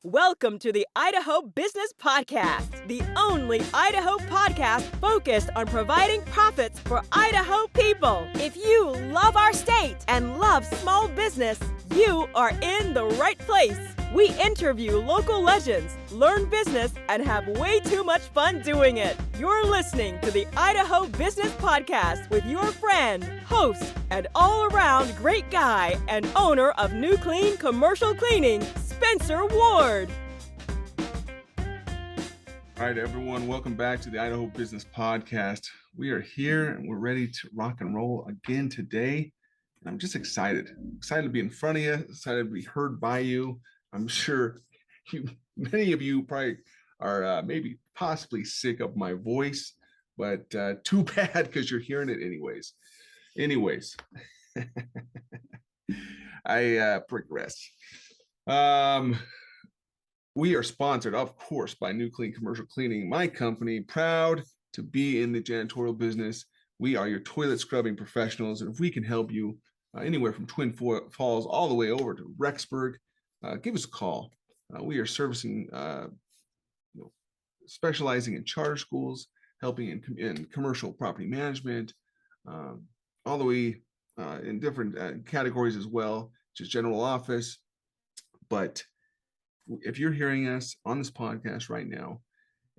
Welcome to the Idaho Business Podcast, the only Idaho podcast focused on providing profits for Idaho people. If you love our state and love small business, you are in the right place. We interview local legends, learn business, and have way too much fun doing it. You're listening to the Idaho Business Podcast with your friend, host, and all-around great guy and owner of New Clean Commercial Cleaning, Spencer Warde. All right, everyone, welcome back to the Idaho Business Podcast. We are here and we're ready to rock and roll again today. And I'm just excited to be in front of you, excited to be heard by you. I'm sure many of you probably are maybe possibly sick of my voice, but too bad because you're hearing it anyways. I progress. We are sponsored, of course, by New Clean Commercial Cleaning, my company, proud to be in the janitorial business. We are your toilet scrubbing professionals, and if we can help you anywhere from Twin Falls all the way over to Rexburg, give us a call. We are servicing, specializing in charter schools, helping in commercial property management, all the way in different categories as well, just general office. But if you're hearing us on this podcast right now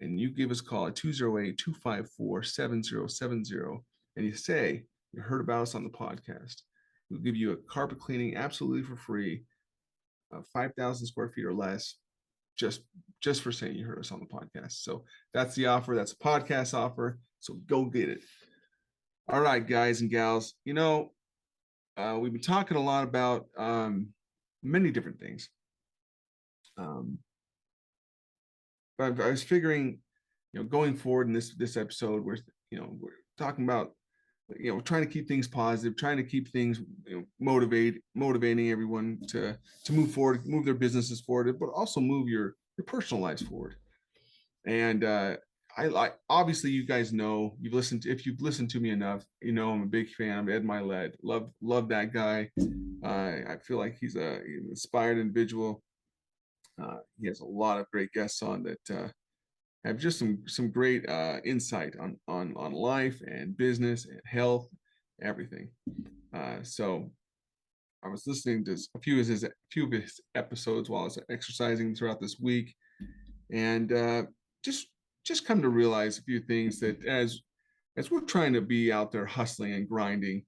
and you give us a call at 208-254-7070 and you say you heard about us on the podcast, we'll give you a carpet cleaning absolutely for free, 5,000 square feet or less, just for saying you heard us on the podcast. So that's the offer. That's a podcast offer. So go get it. All right, guys and gals, we've been talking a lot about many different things. But I was figuring, going forward in this episode, we're talking about, trying to keep things positive, trying to keep things, motivating everyone to move forward, move their businesses forward, but also move your personal lives forward. And I obviously, you guys know, if you've listened to me enough, I'm a big fan of Ed Milet. Love that guy. I feel like he's an inspired individual. He has a lot of great guests on that have just some great insight on life and business and health, everything. So I was listening to a few of his episodes while I was exercising throughout this week, and just come to realize a few things that as we're trying to be out there hustling and grinding.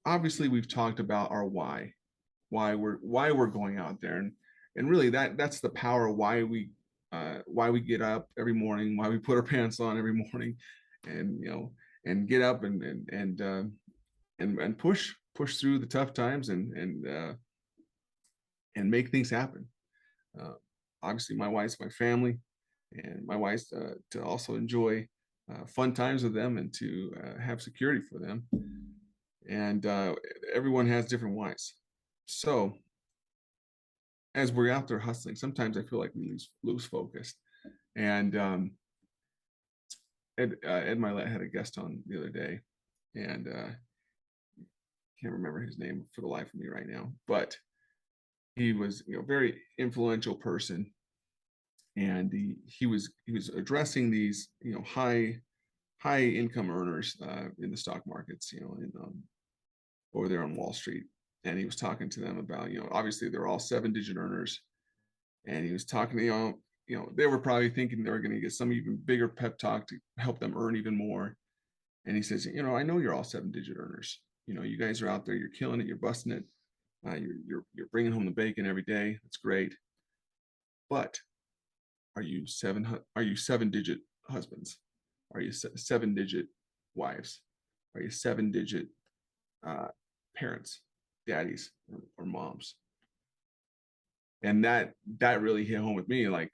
Obviously, we've talked about our why we're going out there, and really that's the power of why we get up every morning, why we put our pants on every morning, and get up and push through the tough times and make things happen. Obviously, my wife's my family, and my wife's to also enjoy fun times with them and to have security for them. And everyone has different whys. So as we're out there hustling, sometimes I feel like we lose focus. And Ed Milet had a guest on the other day, and can't remember his name for the life of me right now, but he was a very influential person, and he was addressing these high income earners in the stock markets, over there on Wall Street. And he was talking to them about, obviously they're all 7-digit earners. And he was talking, they were probably thinking they were going to get some even bigger pep talk to help them earn even more. And he says, I know you're all 7-digit earners. You guys are out there, you're killing it, you're busting it. You're bringing home the bacon every day. That's great. But are you 7-digit husbands? Are you 7-digit wives? Are you 7-digit parents, daddies, or moms? And that really hit home with me. Like,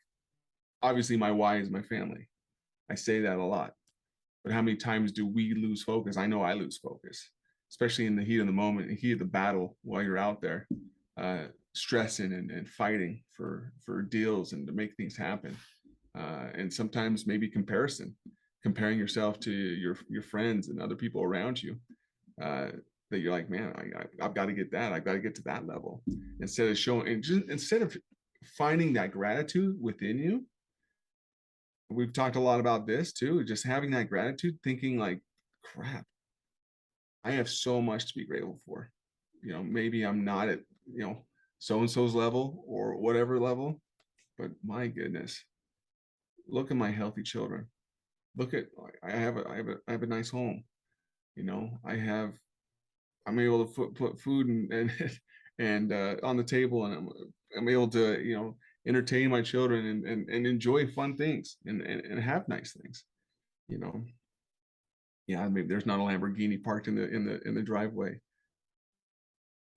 obviously my why is my family. I say that a lot, but how many times do we lose focus? I know I lose focus, especially in the heat of the moment, in the heat of the battle, while you're out there stressing and fighting for deals and to make things happen. And sometimes maybe comparing yourself to your friends and other people around you, that you're like, man, I've got to get that. I've got to get to that level. Instead of finding that gratitude within you. We've talked a lot about this too, just having that gratitude, thinking like, crap, I have so much to be grateful for. Maybe I'm not at, so-and-so's level or whatever level, but my goodness, look at my healthy children. Look at, I have a nice home. I'm able to put food and on the table, and I'm able to, entertain my children and enjoy fun things and have nice things, you know. Yeah, maybe there's not a Lamborghini parked in the driveway,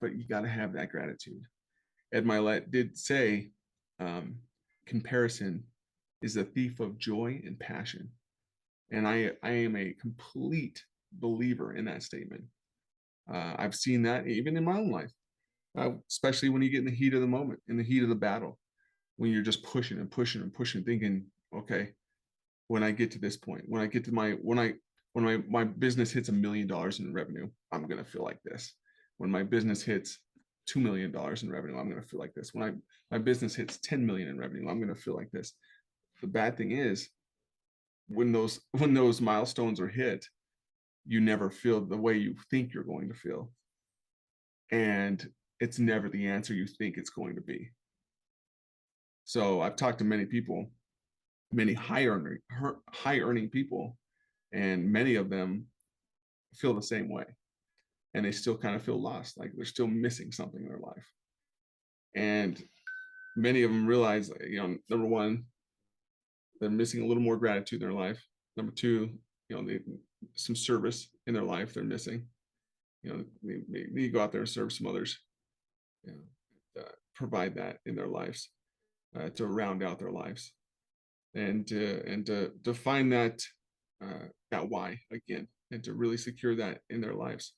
but you got to have that gratitude. Ed Milet did say, comparison is a thief of joy and passion. And I am a complete believer in that statement. I've seen that even in my own life, especially when you get in the heat of the moment, in the heat of the battle, when you're just pushing and pushing and pushing, thinking, okay, when I get to this point, when I get to when my business hits $1 million in revenue, I'm gonna feel like this. When my business hits $2 million in revenue, I'm gonna feel like this. When my business hits 10 million in revenue, I'm gonna feel like this. The bad thing is, when those milestones are hit, you never feel the way you think you're going to feel, and it's never the answer you think it's going to be. So I've talked to many people, many high earning people, and many of them feel the same way, and they still kind of feel lost, like they're still missing something in their life. And many of them realize, number one, they're missing a little more gratitude in their life. Number two, some service in their life they're missing. They need to go out there and serve some others, provide that in their lives, to round out their lives, and to find that why again, and to really secure that in their lives.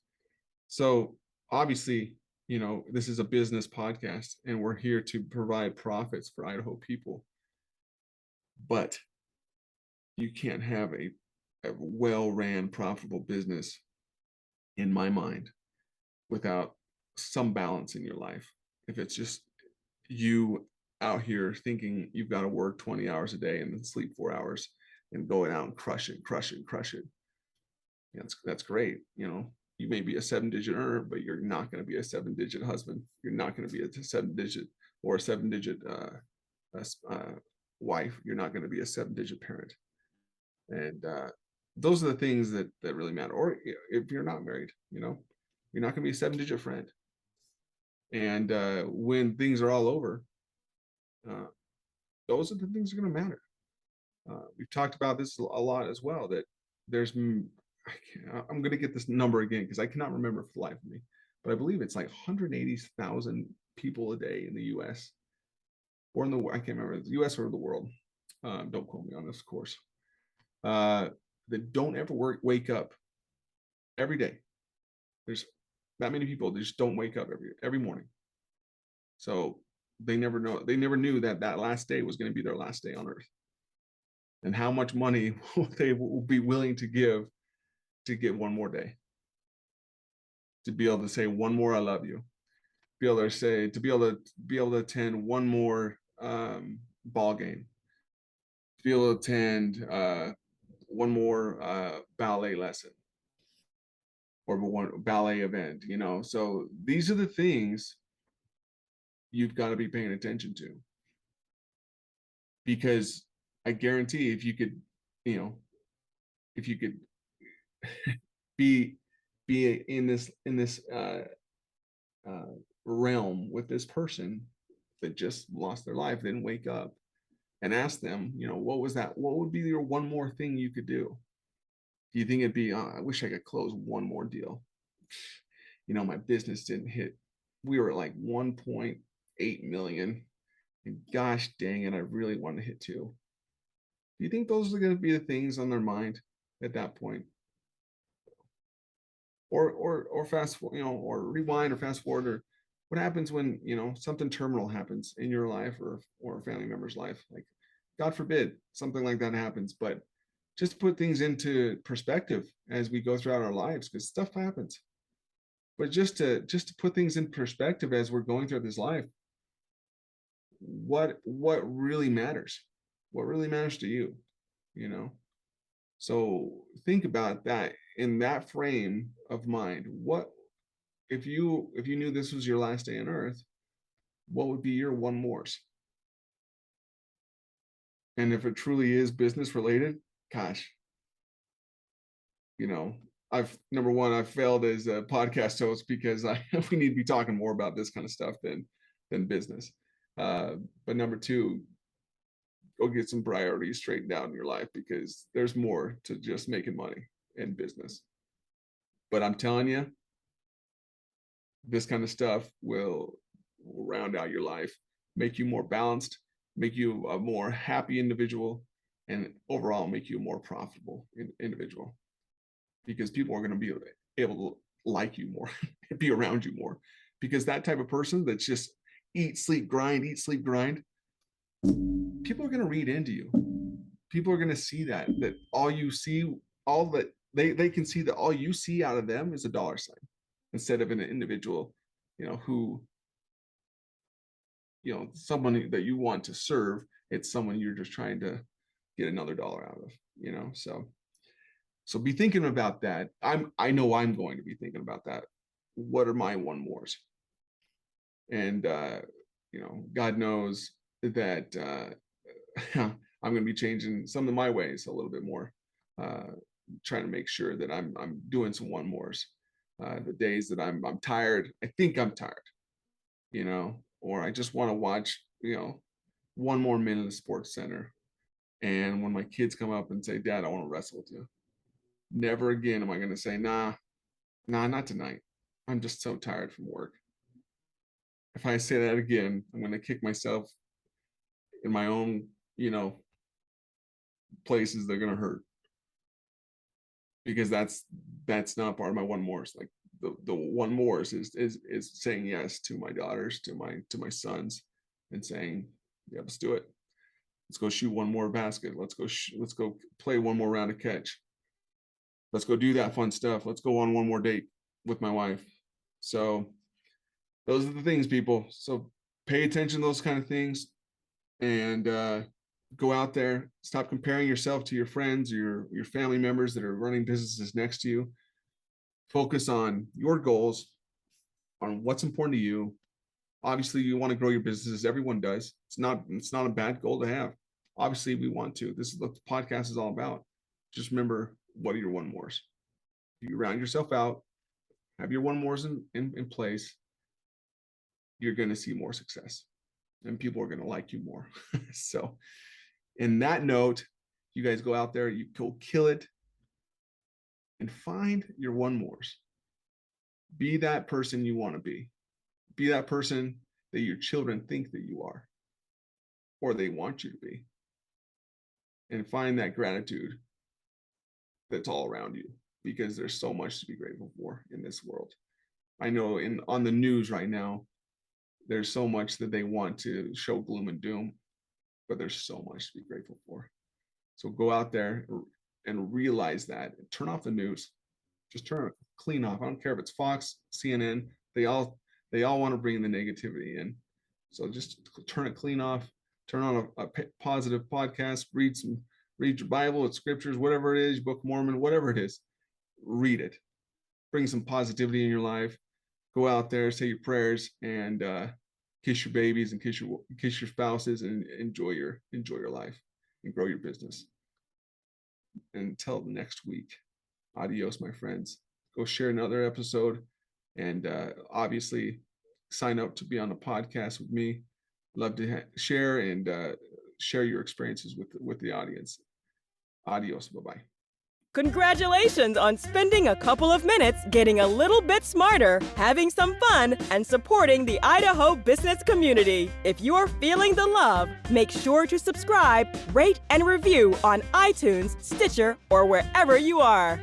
So obviously, this is a business podcast, and we're here to provide profits for Idaho people. But you can't have a well-ran, profitable business, in my mind, without some balance in your life. If it's just you out here thinking you've got to work 20 hours a day and then sleep 4 hours and going out and crush it, that's great. You may be a 7-digit earner, but you're not going to be a 7-digit husband. You're not going to be a 7-digit or a 7-digit wife. You're not going to be a 7-digit parent. And those are the things that really matter. Or if you're not married, you're not going to be a 7-digit friend. And when things are all over, those are the things that are going to matter. We've talked about this a lot as well, that I'm going to get this number again because I cannot remember for the life of me, but I believe it's like 180,000 people a day in the U.S. or I can't remember, the U.S. or the world. Don't quote me on this, of course. That don't ever wake up every day. There's that many people that just don't wake up every morning. So they never knew that last day was going to be their last day on earth, and how much money they will be willing to give to get one more day, to be able to say one more I love you, be able to attend one more ball game, to be able to attend one more ballet lesson or one ballet event. So these are the things you've got to be paying attention to, because I guarantee if you could be in this realm with this person that just lost their life, didn't wake up, and ask them, what would be your one more thing you could do? Do you think it'd be, I wish I could close one more deal? My business didn't hit. We were at like 1.8 million. And gosh dang it, I really want to hit 2. Do you think those are going to be the things on their mind at that point? Or fast forward, or rewind or fast forward, or what happens when, something terminal happens in your life or a family member's life? Like, God forbid something like that happens, but just to put things into perspective as we go throughout our lives, because stuff happens. But just to put things in perspective as we're going through this life, what really matters, what really matters to you, you know? So think about that in that frame of mind. What if you knew this was your last day on earth, what would be your one mores? And if it truly is business related, gosh, you know, number one, I've failed as a podcast host because we need to be talking more about this kind of stuff than business. But number two, go get some priorities straightened out in your life, because there's more to just making money in business. But I'm telling you, this kind of stuff will round out your life, make you more balanced, make you a more happy individual, and overall make you a more profitable individual, because people are going to be able to like you more and be around you more, because that type of person that's just eat, sleep, grind, people are going to read into you. People are going to see that all you see, all that they can see, that all you see out of them is a dollar sign, instead of an individual, who, someone that you want to serve. It's someone you're just trying to get another dollar out of, so be thinking about that. I know I'm going to be thinking about that. What are my one mores? And God knows that I'm going to be changing some of my ways a little bit more, trying to make sure that I'm doing some one mores. The days that I'm tired, I think I'm tired, or I just want to watch, one more minute of Sports Center. And when my kids come up and say, "Dad, I want to wrestle with you," never again am I going to say, nah, not tonight. I'm just so tired from work. If I say that again, I'm going to kick myself in my own, places that are going to hurt, because that's not part of my one mores. Like the one mores is saying yes to my daughters, to my sons, and saying, yeah, let's do it. Let's go shoot one more basket. Let's go play one more round of catch. Let's go do that fun stuff. Let's go on one more date with my wife. So those are the things, people. So pay attention to those kind of things, and go out there. Stop comparing yourself to your friends or your family members that are running businesses next to you. Focus on your goals, on what's important to you. Obviously, you want to grow your businesses. Everyone does. It's not a bad goal to have. Obviously, we want to. This is what the podcast is all about. Just remember, what are your one mores? You round yourself out, have your one mores in place, you're going to see more success, and people are going to like you more. So in that note, you guys go out there, you go kill it, and find your one mores. Be that person you want to be. Be that person that your children think that you are, or they want you to be. And find that gratitude that's all around you, because there's so much to be grateful for in this world. I know on the news right now, there's so much that they want to show gloom and doom, but there's so much to be grateful for. So go out there and realize that. Turn off the news. Just turn it clean off. I don't care if it's Fox, CNN. They all want to bring the negativity in. So just turn it clean off. Turn on a positive podcast. Read your Bible, it's scriptures, whatever it is, Book of Mormon, whatever it is. Read it. Bring some positivity in your life. Go out there, say your prayers, and kiss your babies and kiss your spouses, and enjoy your life and grow your business. Until next week, adios, my friends. Go share another episode, and obviously sign up to be on a podcast with me. Love to share and share your experiences with the audience. Adios. Bye-bye. Congratulations on spending a couple of minutes getting a little bit smarter, having some fun, and supporting the Idaho business community. If you're feeling the love, make sure to subscribe, rate, and review on iTunes, Stitcher, or wherever you are.